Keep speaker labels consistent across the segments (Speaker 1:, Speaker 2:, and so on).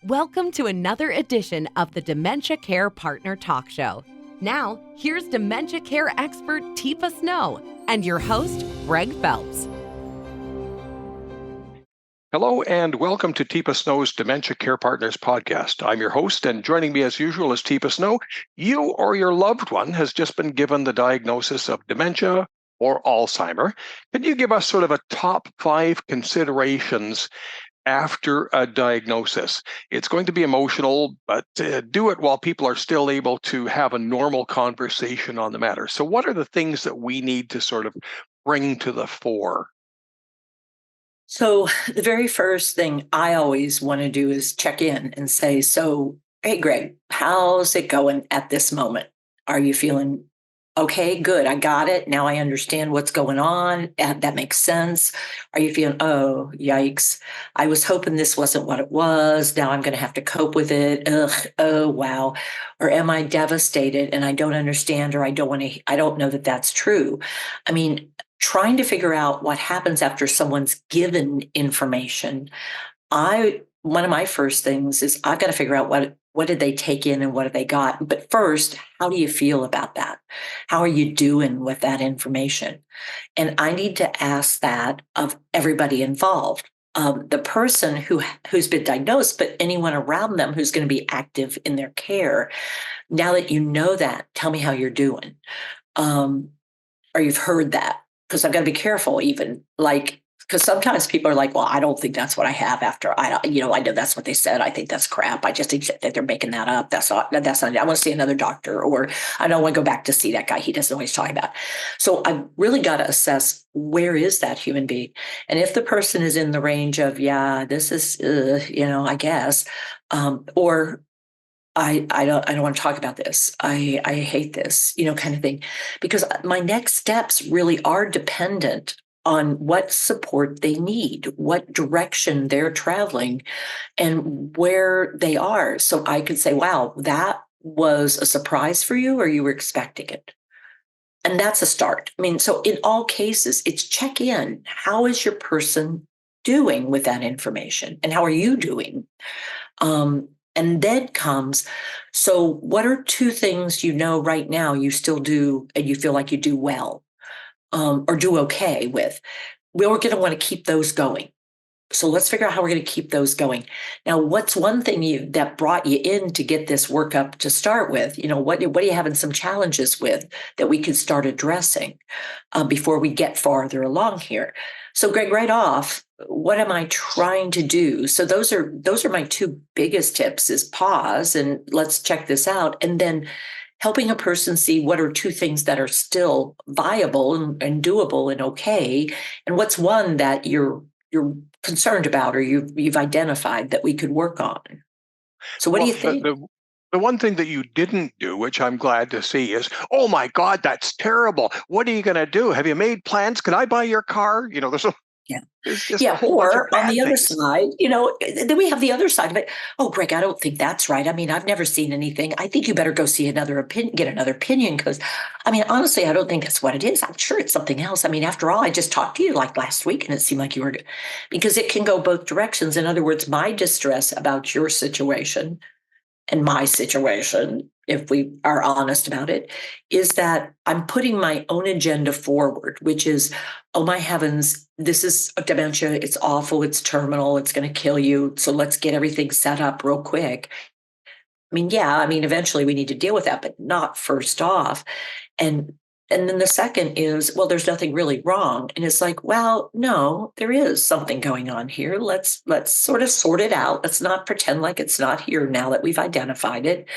Speaker 1: Welcome to another edition of the Dementia Care Partner Talk Show. Now, here's dementia care expert Teepa Snow and your host, Greg Phelps.
Speaker 2: Hello and welcome to Teepa Snow's Dementia Care Partners podcast. I'm your host, and joining me as usual is Teepa Snow. You or your loved one has just been given the diagnosis of dementia or Alzheimer. Can you give us sort of a top 5 considerations after a diagnosis? It's going to be emotional, but do it while people are still able to have a normal conversation on the matter. So what are the things that we need to sort of bring to the fore?
Speaker 3: So the very first thing I always want to do is check in and say, so, hey, Greg, how's it going at this moment? Are you feeling okay? Good. I got it. Now I understand what's going on. That makes sense. Are you feeling, oh, yikes. I was hoping this wasn't what it was. Now I'm going to have to cope with it. Ugh. Oh, wow. Or am I devastated and I don't understand, or I don't know that that's true. I mean, trying to figure out what happens after someone's given information. One of my first things is I've got to figure out what did they take in and what have they got. But first, how do you feel about that? How are you doing with that information? And I need to ask that of everybody involved. The person who's been diagnosed, but anyone around them who's going to be active in their care. Now that you know that, tell me how you're doing. Or you've heard that. Because I've got to be careful, even because sometimes people are like, well, I don't think that's what I have after I know that's what they said. I think that's crap. I just think that they're making that up. That's not, I want to see another doctor, or I don't want to go back to see that guy. He doesn't know what he's talking about. So I've really got to assess, where is that human being? And if the person is in the range of, yeah, this is, I guess, or I don't want to talk about this. I hate this, kind of thing, because my next steps really are dependent on what support they need, what direction they're traveling, and where they are. So I could say, wow, that was a surprise for you, or you were expecting it. And that's a start. I mean, so in all cases, it's check in. How is your person doing with that information? And how are you doing? And then comes, so what are 2 things right now you still do and you feel like you do well, or do okay with? We're going to want to keep those going. So let's figure out how we're going to keep those going. Now, what's one thing that brought you in to get this workup to start with? What are you having some challenges with that we could start addressing before we get farther along here? So, Greg, right off, what am I trying to do? So those are my 2 biggest tips: is pause and let's check this out, and then helping a person see what are 2 things that are still viable and doable and okay, and what's one that you're concerned about or you've identified that we could work on. So what do you think?
Speaker 2: The one thing that you didn't do, which I'm glad to see, is, oh my God, that's terrible. What are you going to do? Have you made plans? Can I buy your car? There's just a whole bunch of
Speaker 3: Or on the other
Speaker 2: things.
Speaker 3: side, then we have the other side of it. Oh, Greg, I don't think that's right. I mean, I've never seen anything. I think you better go see get another opinion, because, I mean, honestly, I don't think that's what it is. I'm sure it's something else. I mean, after all, I just talked to you like last week and it seemed like you were, because it can go both directions. In other words, my distress about your situation and my situation, if we are honest about it, is that I'm putting my own agenda forward, which is, oh my heavens, this is dementia. It's awful. It's terminal. It's going to kill you. So let's get everything set up real quick. I mean, eventually we need to deal with that, but not first off. And then the second is, well, there's nothing really wrong. And it's like, well, no, there is something going on here. Let's sort of sort it out. Let's not pretend like it's not here now that we've identified it.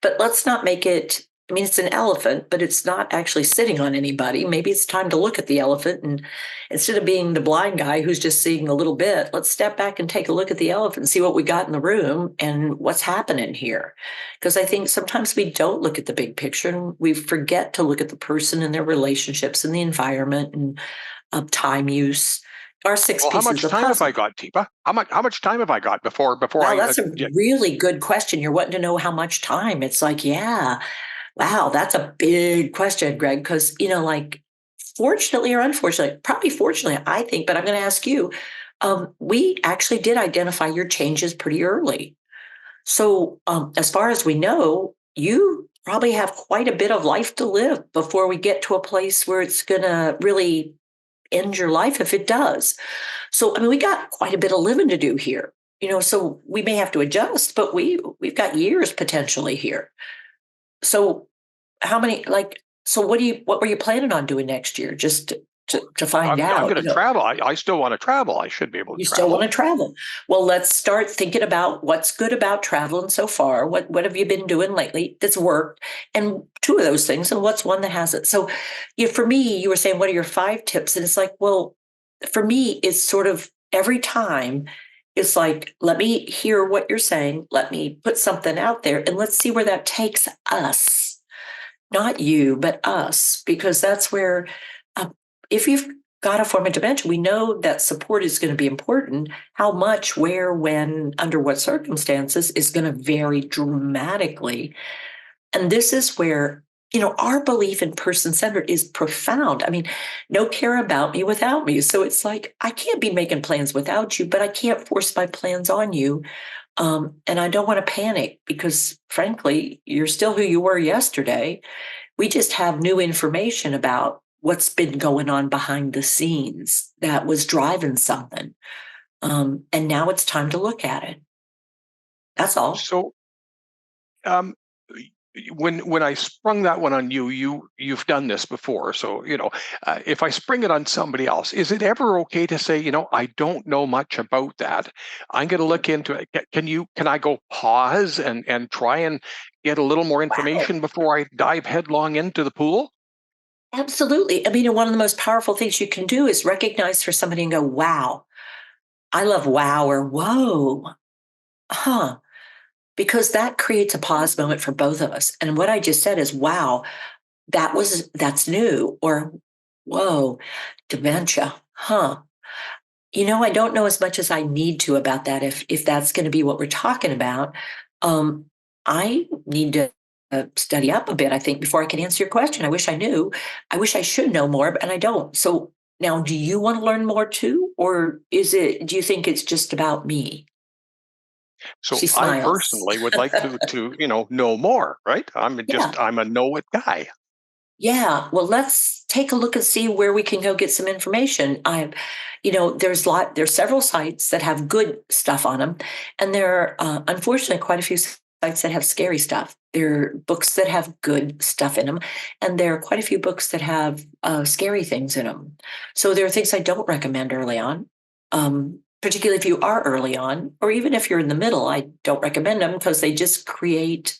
Speaker 3: But let's not make it, I mean, it's an elephant, but it's not actually sitting on anybody. Maybe it's time to look at the elephant, and instead of being the blind guy who's just seeing a little bit, let's step back and take a look at the elephant and see what we got in the room and what's happening here. Because I think sometimes we don't look at the big picture and we forget to look at the person and their relationships and the environment and time use. Our 6
Speaker 2: Well, how
Speaker 3: pieces
Speaker 2: much
Speaker 3: of
Speaker 2: time have
Speaker 3: puzzle.
Speaker 2: I got, Teepa? How much time have I got before
Speaker 3: Well, that's a really good question. You're wanting to know how much time. It's like, yeah, wow, that's a big question, Greg, because, fortunately or unfortunately, probably fortunately, I think, but I'm going to ask you, we actually did identify your changes pretty early. So, as far as we know, you probably have quite a bit of life to live before we get to a place where it's going to really end your life if it does. So, I mean, we got quite a bit of living to do here. So we may have to adjust, but we've got years potentially here. So, how many so what were you planning on doing next year? Just to find
Speaker 2: I'm
Speaker 3: out,
Speaker 2: going to travel. I still want to travel. I should be able to
Speaker 3: you still want
Speaker 2: travel.
Speaker 3: to travel. Well, let's start thinking about what's good about traveling so far. What have you been doing lately that's worked? And two of those things, and what's one that hasn't? So, for me, you were saying, what are your 5 tips? And it's like, well, for me, it's sort of every time. It's like, let me hear what you're saying. Let me put something out there, and let's see where that takes us. Not you, but us, because that's where, if you've got a form of dementia, we know that support is going to be important. How much, where, when, under what circumstances is going to vary dramatically. And this is where, our belief in person-centered is profound. I mean, no care about me without me. So it's like, I can't be making plans without you, but I can't force my plans on you. And I don't want to panic because, frankly, you're still who you were yesterday. We just have new information about what's been going on behind the scenes that was driving something. And now it's time to look at it. That's all.
Speaker 2: So, um, when I sprung that one on you've done this before. So, if I spring it on somebody else, is it ever okay to say, I don't know much about that. I'm going to look into it. Can I go pause and try and get a little more
Speaker 3: Wow.
Speaker 2: information before I dive headlong into the pool?
Speaker 3: Absolutely. I mean, one of the most powerful things you can do is recognize for somebody and go, wow. I love wow or whoa. Huh. Because that creates a pause moment for both of us. And what I just said is, wow, that's new. Or, whoa, dementia. Huh. I don't know as much as I need to about that. If that's going to be what we're talking about, I need to study up a bit, I think, before I can answer your question. I wish I knew. I wish I should know more, and I don't. So now, do you want to learn more too? Or do you think it's just about me?
Speaker 2: So
Speaker 3: She
Speaker 2: I
Speaker 3: smiles.
Speaker 2: personally would like to know more, right?
Speaker 3: Yeah.
Speaker 2: I'm a know it guy.
Speaker 3: Yeah. Well, let's take a look and see where we can go get some information. There's several sites that have good stuff on them, and there are unfortunately quite a few sites that have scary stuff. There are books that have good stuff in them, and there are quite a few books that have scary things in them. So there are things I don't recommend early on. Particularly if you are early on, or even if you're in the middle, I don't recommend them because they just create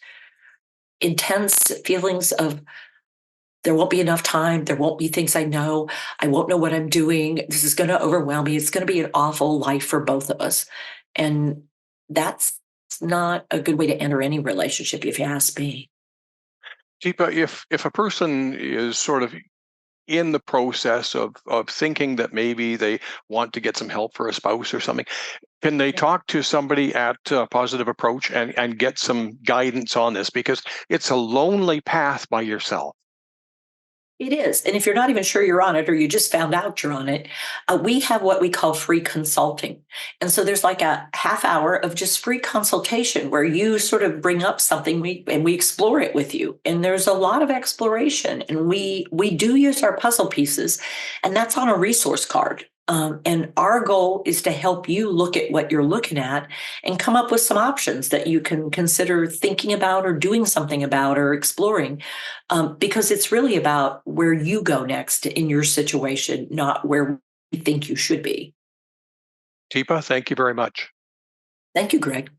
Speaker 3: intense feelings of there won't be enough time. There won't be things I know. I won't know what I'm doing. This is going to overwhelm me. It's going to be an awful life for both of us. And that's not a good way to enter any relationship, if you ask me.
Speaker 2: Deepa, if a person is sort of in the process of thinking that maybe they want to get some help for a spouse or something, can they talk to somebody at Positive Approach and get some guidance on this? Because it's a lonely path by yourself.
Speaker 3: It is. And if you're not even sure you're on it or you just found out you're on it, we have what we call free consulting. And so there's like a half hour of just free consultation where you sort of bring up something and we explore it with you. And there's a lot of exploration. And we do use our puzzle pieces, and that's on a resource card. And our goal is to help you look at what you're looking at and come up with some options that you can consider thinking about or doing something about or exploring, because it's really about where you go next in your situation, not where we think you should be.
Speaker 2: Deepa, thank you very much.
Speaker 3: Thank you, Greg.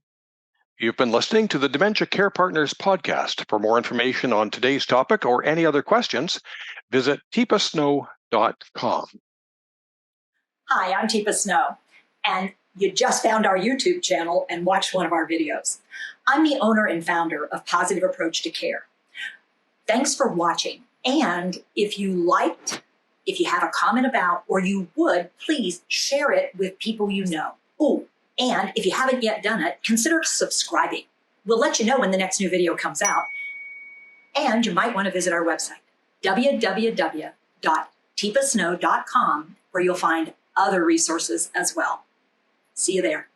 Speaker 2: You've been listening to the Dementia Care Partners podcast. For more information on today's topic or any other questions, visit teepasnow.com.
Speaker 4: Hi, I'm Teepa Snow, and you just found our YouTube channel and watched one of our videos. I'm the owner and founder of Positive Approach to Care. Thanks for watching, and if you have a comment about, or you would, please share it with people you know. Oh, and if you haven't yet done it, consider subscribing. We'll let you know when the next new video comes out, and you might want to visit our website, www.teepasnow.com, where you'll find other resources as well. See you there.